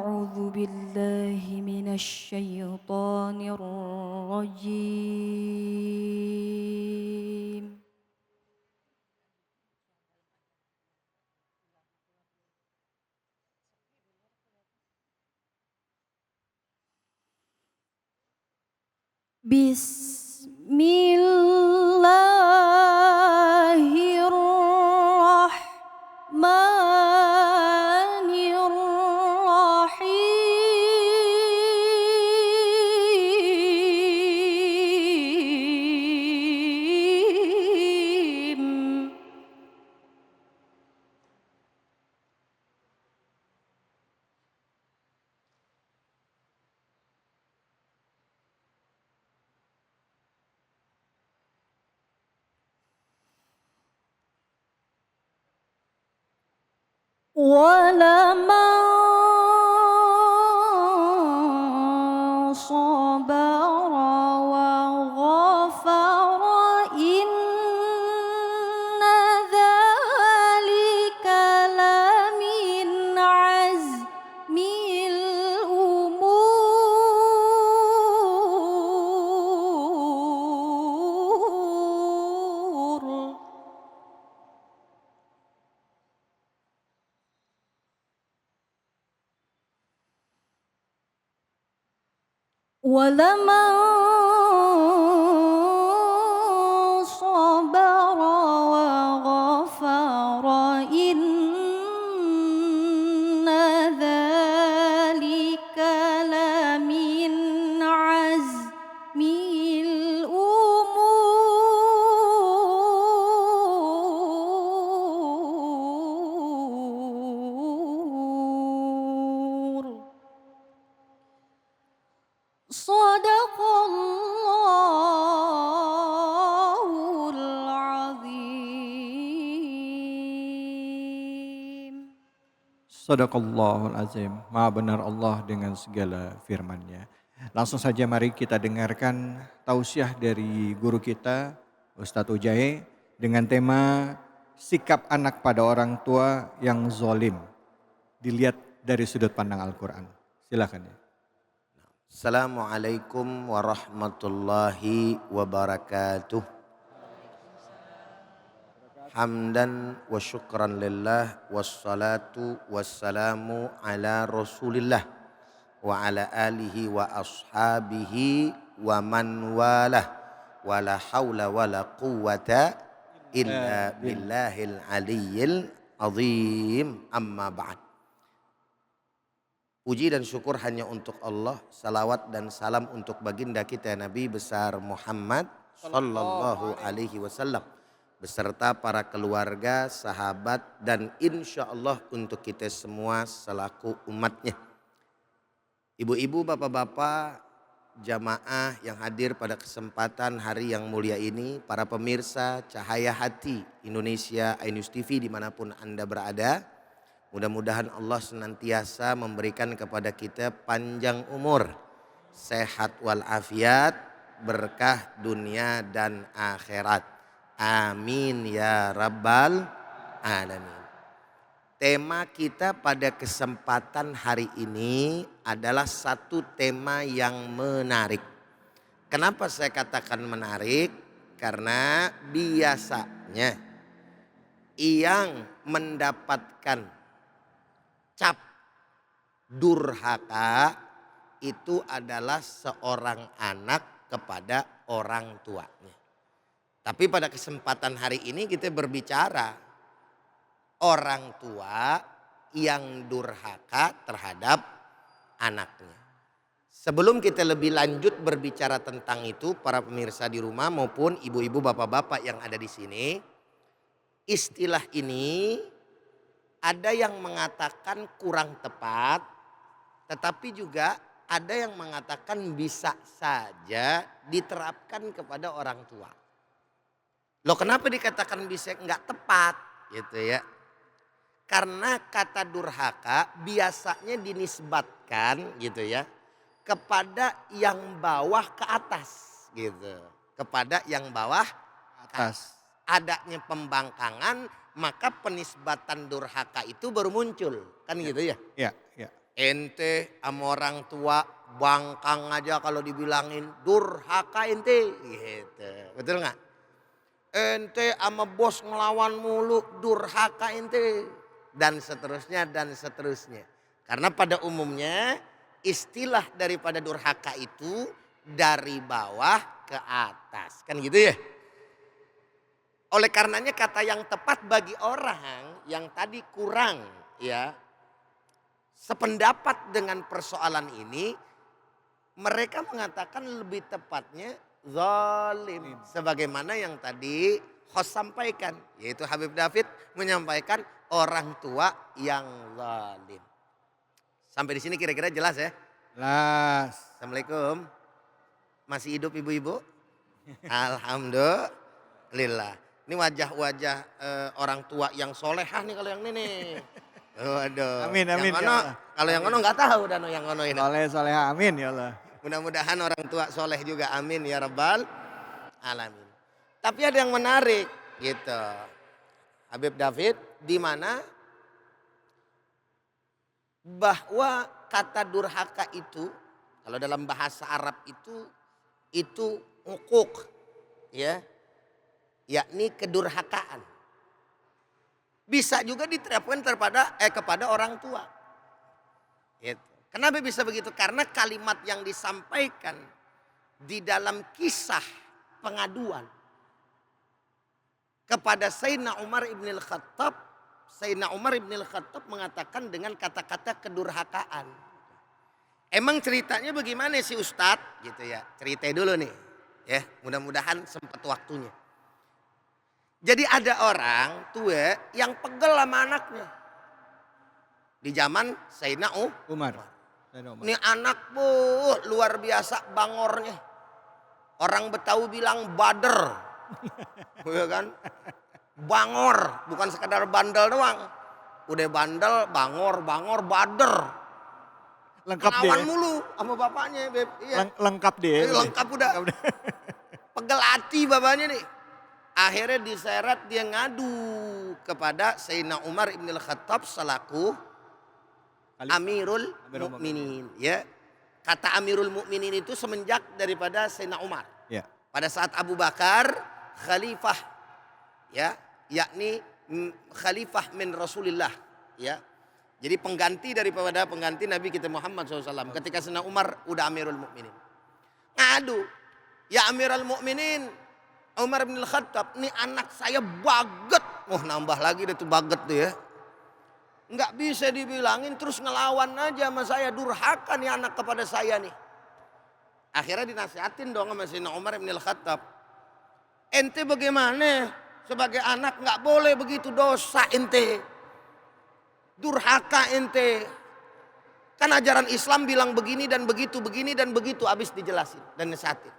أعوذ بالله من الشيطان الرجيم. بسم الله الرحمن الرحيم. ولمن صبر وغفر إن ذلك لمن عزم الأمور. ولمن صبر وغفر إن ذلك لمن عزم الأمور. صدق الله العظيم. Sadaqallahul azim. Maha benar Allah dengan segala firman-Nya. Langsung saja mari kita dengarkan tausiah dari guru kita Ustadz Ujae dengan tema sikap anak pada orang tua yang zolim. Dilihat dari sudut pandang Al-Quran. Silakan ya. Assalamualaikum warahmatullahi wabarakatuh. Hamdan wa syukran lillah wassalatu wassalamu ala rasulillah wa ala alihi wa ashabihi wa man walah wa la hawla wa la quwata illa billahil aliyyil azim, amma ba'd. Puji dan syukur hanya untuk Allah, salawat dan salam untuk baginda kita Nabi besar Muhammad sallallahu alaihi wasallam beserta para keluarga, sahabat dan insya Allah untuk kita semua selaku umatnya. Ibu-ibu, bapak-bapak, jamaah yang hadir pada kesempatan hari yang mulia ini, para pemirsa Cahaya Hati Indonesia iNews TV dimanapun Anda berada, mudah-mudahan Allah senantiasa memberikan kepada kita panjang umur, sehat walafiat, berkah dunia dan akhirat. Amin ya rabbal alamin. Tema kita pada kesempatan hari ini adalah satu tema yang menarik. Kenapa saya katakan menarik? Karena biasanya yang mendapatkan cap durhaka itu adalah seorang anak kepada orang tuanya. Tapi pada kesempatan hari ini kita berbicara orang tua yang durhaka terhadap anaknya. Sebelum kita lebih lanjut berbicara tentang itu, para pemirsa di rumah maupun ibu-ibu bapak-bapak yang ada di sini, istilah ini ada yang mengatakan kurang tepat, tetapi juga ada yang mengatakan bisa saja diterapkan kepada orang tua. Loh, kenapa dikatakan bisa nggak tepat gitu ya? Karena kata durhaka biasanya dinisbatkan gitu ya kepada yang bawah ke atas gitu. Kepada yang bawah ke atas. Adanya pembangkangan, maka penisbatan durhaka itu baru muncul, kan gitu ya? Iya, iya. Ente sama orang tua bangkang aja kalau dibilangin durhaka ente gitu. Betul nggak? Ente sama bos ngelawan mulu durhaka ente. Dan seterusnya dan seterusnya. Karena pada umumnya istilah daripada durhaka itu dari bawah ke atas. Kan gitu ya? Oleh karenanya kata yang tepat bagi orang yang tadi kurang ya sependapat dengan persoalan ini, mereka mengatakan lebih tepatnya zalim. Sebagaimana yang tadi host sampaikan, yaitu Habib David menyampaikan orang tua yang zalim. Sampai di sini kira-kira jelas ya? Jelas. Assalamualaikum. Masih hidup ibu-ibu? Alhamdulillah. Ini wajah-wajah orang tua yang solehah nih kalau yang ini nih. Waduh. Amin, amin, Yang ya ono, Allah. kalau yang ono nggak tahu dan yang ono ini. Soleha, amin ya Allah. Mudah-mudahan orang tua soleh juga, amin ya rabbal alamin. Tapi ada yang menarik gitu. Habib David di mana bahwa kata durhaka itu kalau dalam bahasa Arab itu ukuk ya, yakni kedurhakaan. Bisa juga diterapkan kepada orang tua. Gitu. Kenapa bisa begitu? Karena kalimat yang disampaikan di dalam kisah pengaduan kepada Sayyidina Umar ibn al-Khattab. Sayyidina Umar ibn al-Khattab mengatakan dengan kata-kata kedurhakaan. Emang ceritanya bagaimana sih Ustadz? Gitu ya, cerita dulu nih. Ya, mudah-mudahan sempat waktunya. Jadi ada orang tua yang pegel sama anaknya. Di zaman Sayyidina Umar. Ini anak luar biasa bangornya. Orang Betawi bilang bader. Ya kan? Bangor, bukan sekadar bandel doang. Udah bandel, bangor, bader. Lengkap deh. Lawan mulu sama bapaknya, Beb. Iya. Lengkap deh. Lengkap udah. Pegel hati bapaknya nih. Akhirnya diseret dia ngadu kepada Sayyidina Umar ibn al-Khattab selaku Amirul Mukminin. Ya. Kata Amirul Mukminin itu semenjak daripada Sayyidina Umar. Ya. Pada saat Abu Bakar khalifah ya, yakni khalifah min Rasulillah ya. Jadi pengganti daripada pengganti Nabi kita Muhammad SAW. Ketika Sayyidina Umar udah Amirul Mukminin. Ngadu, ya Amirul Mukminin Umar bin Khattab, ini anak saya baget. Nambah lagi deh tuh baget tuh ya. Nggak bisa dibilangin terus ngelawan aja sama saya. Durhaka nih anak kepada saya nih. Akhirnya dinasihatin dong sama Sayyidina Umar bin Khattab. Ente bagaimana? Sebagai anak nggak boleh begitu, dosa ente. Durhaka ente. Kan ajaran Islam bilang begini dan begitu, begini dan begitu. Habis dijelasin dan nasihatin.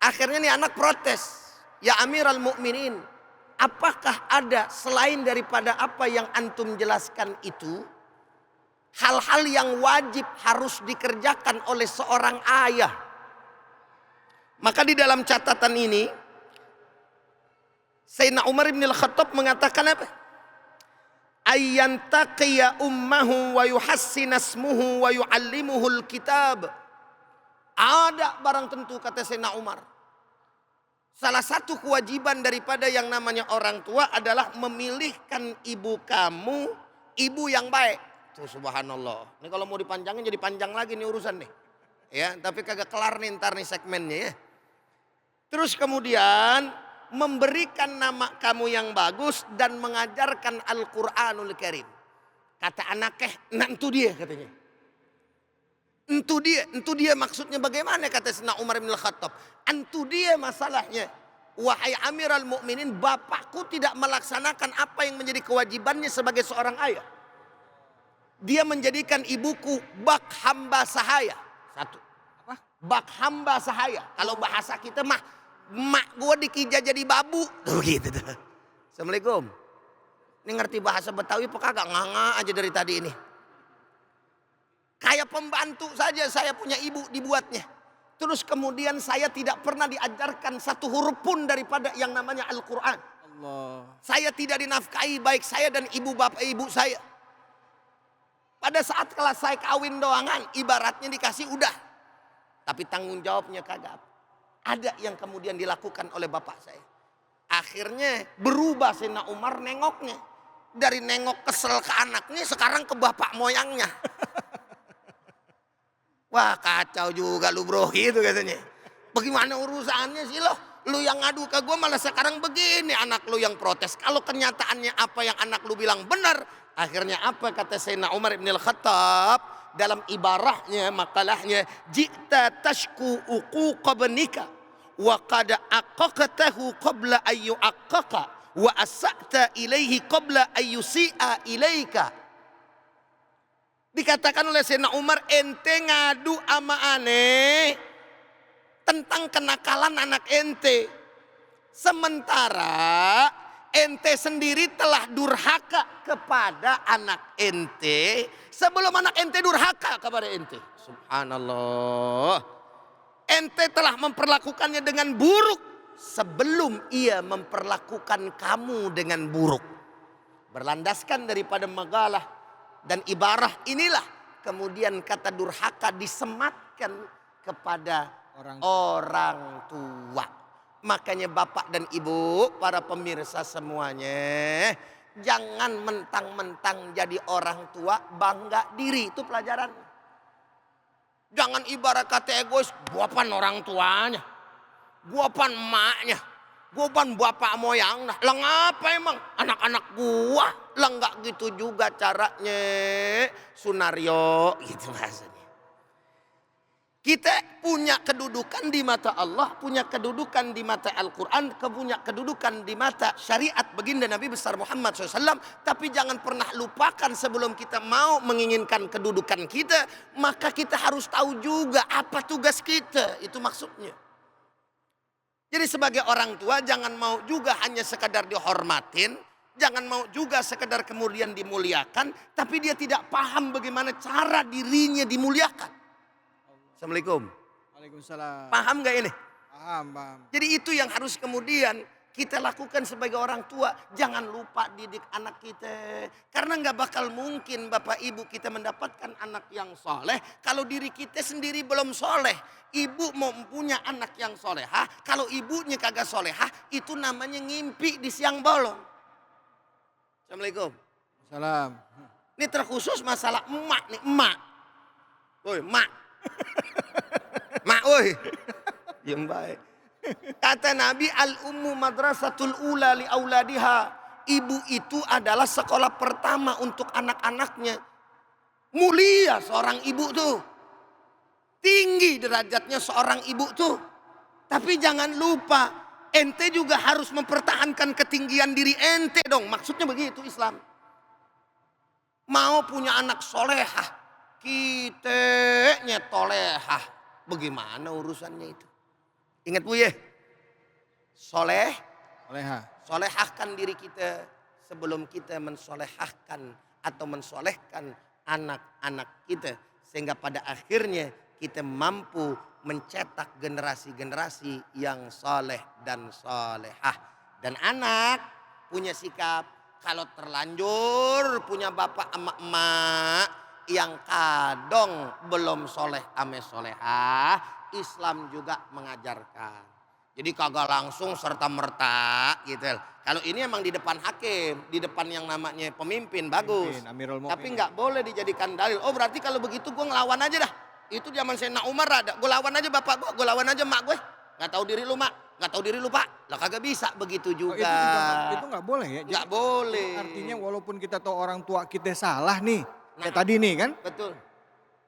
Akhirnya nih anak protes. Ya Amiral Mukminin, apakah ada selain daripada apa yang antum jelaskan itu, hal-hal yang wajib harus dikerjakan oleh seorang ayah? Maka di dalam catatan ini, Sayyidina Umar bin Al-Khattab mengatakan apa? Ayyantaqiya ummahu wa yuhassina ismuhu wa yu'allimuhul kitab. Ada barang tentu, kata Sayyidina Umar. Salah satu kewajiban daripada yang namanya orang tua adalah memilihkan ibu kamu, ibu yang baik. Tuh subhanallah. Ini kalau mau dipanjangin jadi panjang lagi nih urusan nih. Ya, tapi kagak kelar nih ntar nih segmennya ya. Terus kemudian memberikan nama kamu yang bagus dan mengajarkan Al-Quranul Karim. Kata anaknya, nantu dia katanya. Entu dia maksudnya bagaimana, kata Sayyidina Umar bin Khattab. Entu dia masalahnya. Wahai Amiral Mukminin, bapakku tidak melaksanakan apa yang menjadi kewajibannya sebagai seorang ayah. Dia menjadikan ibuku bak hamba sahaya. Satu. Apa? Bak hamba sahaya. Kalau bahasa kita mah, mak gue dikija jadi babu. Begitu tuh. Assalamualaikum. Ini ngerti bahasa Betawi apa kagak? Nganga aja dari tadi ini. Kayak pembantu saja saya punya ibu dibuatnya. Terus kemudian saya tidak pernah diajarkan satu huruf pun daripada yang namanya Al-Quran. Allah. Saya tidak dinafkahi baik saya dan ibu bapak ibu saya. Pada saat selesai kawin doangan, ibaratnya dikasih udah. Tapi tanggung jawabnya kagak. Ada yang kemudian dilakukan oleh bapak saya. Akhirnya berubah Sayyidina Umar nengoknya. Dari nengok kesel ke anaknya, sekarang ke bapak moyangnya. Wah kacau juga lu bro, gitu katanya. Bagaimana urusannya sih lo? Lu yang ngadu ke gue malah sekarang begini, anak lu yang protes. Kalau kenyataannya apa yang anak lu bilang benar. Akhirnya apa kata Sayyidina Umar ibn al-Khattab dalam ibarahnya, makalahnya, jita tashku uquqa benika wa qad aqaqtahu qabla ayyu aqaqa wa asa'ta ilaihi qabla ayyusi'a ilaika. Dikatakan oleh Sayyidina Umar, ente ngadu ama aneh tentang kenakalan anak ente. Sementara ente sendiri telah durhaka kepada anak ente sebelum anak ente durhaka kepada ente. Subhanallah. Ente telah memperlakukannya dengan buruk sebelum ia memperlakukan kamu dengan buruk. Berlandaskan daripada magalah dan ibarah inilah kemudian kata durhaka disematkan kepada orang tua. Makanya bapak dan ibu, para pemirsa semuanya, jangan mentang-mentang jadi orang tua bangga diri. Itu pelajaran. Jangan ibarat kata egois, gua pan orang tuanya, gua pan emaknya, gua pan bapak moyang. Lah ngapa emang anak-anak gua? Lah enggak gitu juga caranya, Sunario, gitu maksudnya. Kita punya kedudukan di mata Allah, punya kedudukan di mata Al-Quran, punya kedudukan di mata syariat baginda Nabi besar Muhammad SAW. Tapi jangan pernah lupakan sebelum kita mau menginginkan kedudukan kita, maka kita harus tahu juga apa tugas kita. Itu maksudnya. Jadi sebagai orang tua jangan mau juga hanya sekadar dihormatin, jangan mau juga sekadar kemudian dimuliakan, tapi dia tidak paham bagaimana cara dirinya dimuliakan. Assalamualaikum. Waalaikumsalam. Paham gak ini? Paham. Jadi itu yang harus kemudian kita lakukan sebagai orang tua. Jangan lupa didik anak kita. Karena gak bakal mungkin bapak ibu kita mendapatkan anak yang soleh kalau diri kita sendiri belum soleh. Ibu mau punya anak yang solehah, kalau ibunya kagak solehah, itu namanya ngimpi di siang bolong. Assalamualaikum. Salam. Ini terkhusus masalah emak nih, emak. Woi, emak. Mak woi. Yang baik. Kata Nabi, al-ummu madrasatul ula li auladiha. Ibu itu adalah sekolah pertama untuk anak-anaknya. Mulia seorang ibu tuh. Tinggi derajatnya seorang ibu tuh. Tapi jangan lupa, ente juga harus mempertahankan ketinggian diri ente dong. Maksudnya begitu Islam. Mau punya anak solehah, kita nyetolehah. Bagaimana urusannya itu? Ingat Bu ya, solehahkan diri kita sebelum kita mensolehahkan atau mensolehkan anak-anak kita. Sehingga pada akhirnya kita mampu mencetak generasi-generasi yang soleh dan solehah. Dan anak punya sikap, kalau terlanjur punya bapak emak-emak yang kadang belum soleh ame solehah, Islam juga mengajarkan. Jadi kagak langsung serta merta gitu. Kalau ini emang di depan hakim, di depan yang namanya pemimpin bagus. Tapi nggak boleh dijadikan dalil. Oh berarti kalau begitu gue ngelawan aja dah. Itu zaman Sayyidina Umar ada. Gue lawan aja bapak gue lawan aja mak gue. Nggak tahu diri lu mak, nggak tahu diri lu pak. Lah kagak bisa begitu juga. Itu nggak boleh ya? Nggak boleh. Artinya walaupun kita tahu orang tua kita salah nih. Kayak tadi nih kan? Betul.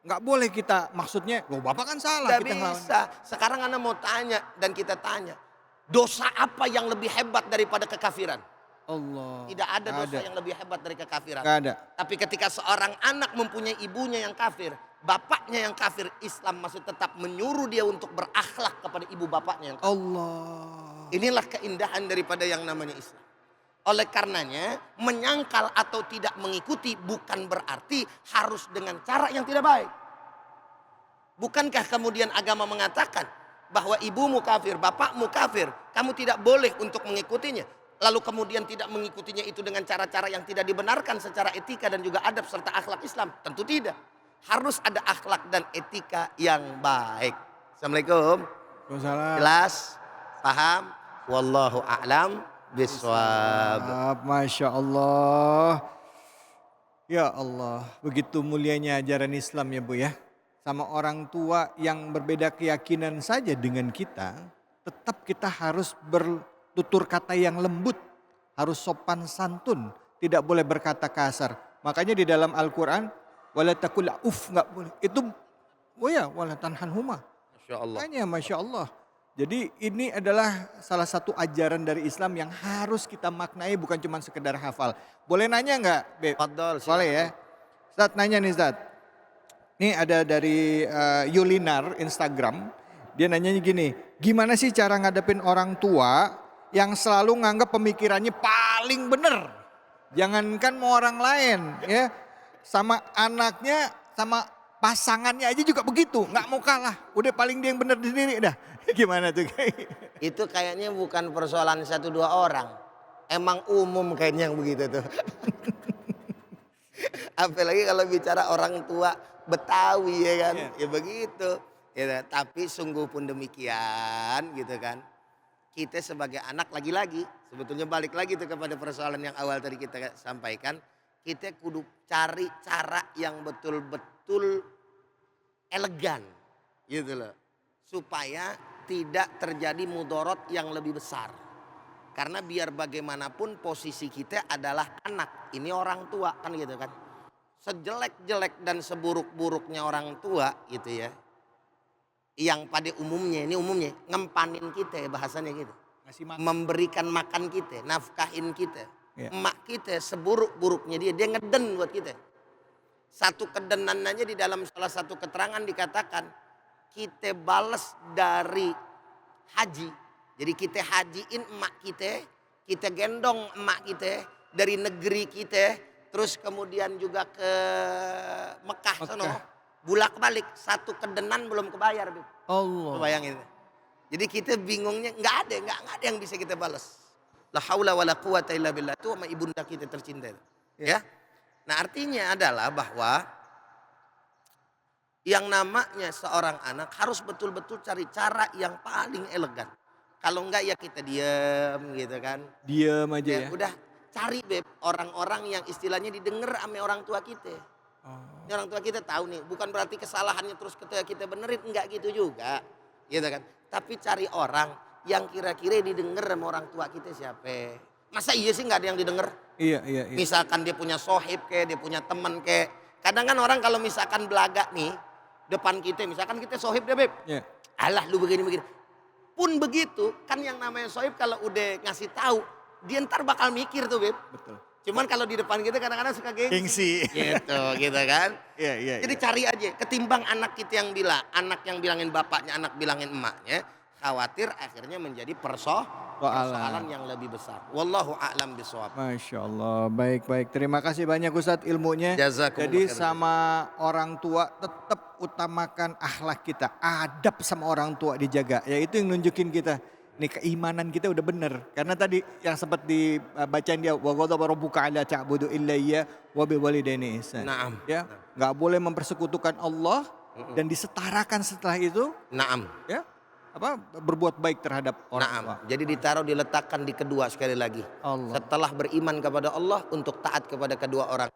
Nggak boleh kita maksudnya, loh bapak kan salah. Nggak kita bisa. Sekarang Anda mau tanya dan kita tanya. Dosa apa yang lebih hebat daripada kekafiran? Allah. Tidak ada dosa yang lebih hebat dari kekafiran. Nggak ada. Tapi ketika seorang anak mempunyai ibunya yang kafir, bapaknya yang kafir, Islam masih tetap menyuruh dia untuk berakhlak kepada ibu bapaknya yang kafir. Allah. Inilah keindahan daripada yang namanya Islam. Oleh karenanya menyangkal atau tidak mengikuti bukan berarti harus dengan cara yang tidak baik. Bukankah kemudian agama mengatakan bahwa ibumu kafir, bapakmu kafir, kamu tidak boleh untuk mengikutinya. lalu kemudian tidak mengikutinya itu dengan cara-cara yang tidak dibenarkan secara etika dan juga adab serta akhlak Islam? Tentu tidak. Harus ada akhlak dan etika yang baik. Assalamualaikum. Waalaikumsalam. Jelas? Paham? Wallahu a'lam bishawab. Masya Allah. Ya Allah, begitu mulianya ajaran Islam ya Bu ya. Sama orang tua yang berbeda keyakinan saja dengan kita, tetap kita harus bertutur kata yang lembut. Harus sopan santun, tidak boleh berkata kasar. Makanya di dalam Al-Quran, wala takul nggak boleh. Itu, oh ya, wala tanhanhuma. Masya Allah. Makanya Masya Allah. Jadi ini adalah salah satu ajaran dari Islam yang harus kita maknai, bukan cuma sekedar hafal. Boleh nanya nggak, Beb? Fadol, Boleh ya. Ustadz nanya nih Ustadz. Ini ada dari Yulinar Instagram. Dia nanyanya gini, gimana sih cara ngadepin orang tua yang selalu nganggap pemikirannya paling benar? Jangankan mau orang lain ya. Sama anaknya, sama pasangannya aja juga begitu. Nggak mau kalah. Udah paling dia yang benar sendiri dah. Gimana tuh? Itu kayaknya bukan persoalan 1-2 orang. Emang umum kayaknya yang begitu tuh. Apalagi kalau bicara orang tua Betawi ya kan. Ya begitu. Ya, tapi sungguh pun demikian gitu kan. Kita sebagai anak lagi-lagi. Sebetulnya balik lagi tuh kepada persoalan yang awal tadi kita sampaikan. Kita kudu cari cara yang betul-betul elegan. Gitu loh. Supaya tidak terjadi mudorot yang lebih besar. Karena biar bagaimanapun posisi kita adalah anak. Ini orang tua kan gitu kan. Sejelek-jelek dan seburuk-buruknya orang tua gitu ya. Yang pada umumnya, ini umumnya ngempanin kita bahasanya gitu. Memberikan makan kita, nafkahin kita. Ya. Emak kita seburuk-buruknya dia ngeden buat kita. Satu kedenan aja di dalam salah satu keterangan dikatakan. Kita balas dari haji. Jadi kita hajiin emak kita gendong emak kita dari negeri kita, terus kemudian juga ke Mekah sono. Bulak-balik satu kedenan belum kebayar, Bib. Allah. Bayangin. Jadi kita bingungnya nggak ada yang bisa kita balas. La haula wala quwata illa billah, itu sama ibunda kita tercinta itu. Ya. Nah, artinya adalah bahwa yang namanya seorang anak harus betul-betul cari cara yang paling elegan. Kalau enggak ya kita diam gitu kan. Diam aja ya. Udah cari Beb orang-orang yang istilahnya didengar sama orang tua kita. Ini orang tua kita tahu nih, bukan berarti kesalahannya terus kita benerin, enggak gitu juga. Gitu kan. Tapi cari orang yang kira-kira didengar sama orang tua kita siapa. Masa iya sih enggak ada yang didengar? Iya. Misalkan dia punya sohib kayak, dia punya teman kayak. Kadang kan orang kalau misalkan belaga nih, depan kita, misalkan kita sohib deh Beb. Yeah. Alah lu begini. Pun begitu, kan yang namanya sohib kalau udah ngasih tahu, dia ntar bakal mikir tuh Beb. Betul. Cuman kalau di depan kita kadang-kadang suka gengsi. Gitu kan. Iya. Jadi cari aja, ketimbang anak kita yang bilang, anak yang bilangin bapaknya, anak bilangin emaknya, khawatir akhirnya menjadi persoalan yang lebih besar. Wallahu a'lam bishawab. Masya Allah, baik. Terima kasih banyak Ustadz ilmunya. Jazakumullah Jadi khairan. sama orang tua tetap utamakan akhlak kita, adab sama orang tua dijaga. Ya itu yang nunjukin kita, nih keimanan kita udah bener. Karena tadi yang sempat dibacain dia, wa ghadaba rabbuka alla ta'budu illa iyya wa bil walidaini ihsan. Naam. Ya, nggak boleh mempersekutukan Allah dan disetarakan setelah itu. Naam. Ya. Berbuat baik terhadap orang tua. Jadi ditaruh diletakkan di kedua sekali lagi. Allah. Setelah beriman kepada Allah untuk taat kepada kedua orang.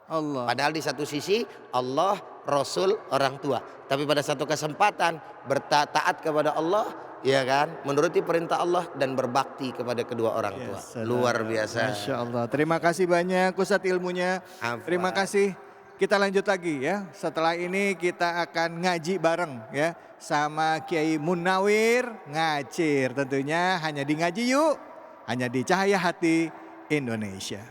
Allah. Padahal di satu sisi Allah, Rasul, orang tua. Tapi pada satu kesempatan taat kepada Allah, ya kan, menuruti perintah Allah dan berbakti kepada kedua orang tua. Luar biasa. Masya Allah. Terima kasih banyak Ustadz ilmunya. Terima kasih. Kita lanjut lagi ya. Setelah ini kita akan ngaji bareng ya sama Kiai Munawir Ngacir. Tentunya hanya di Ngaji Yuk, hanya di Cahaya Hati Indonesia.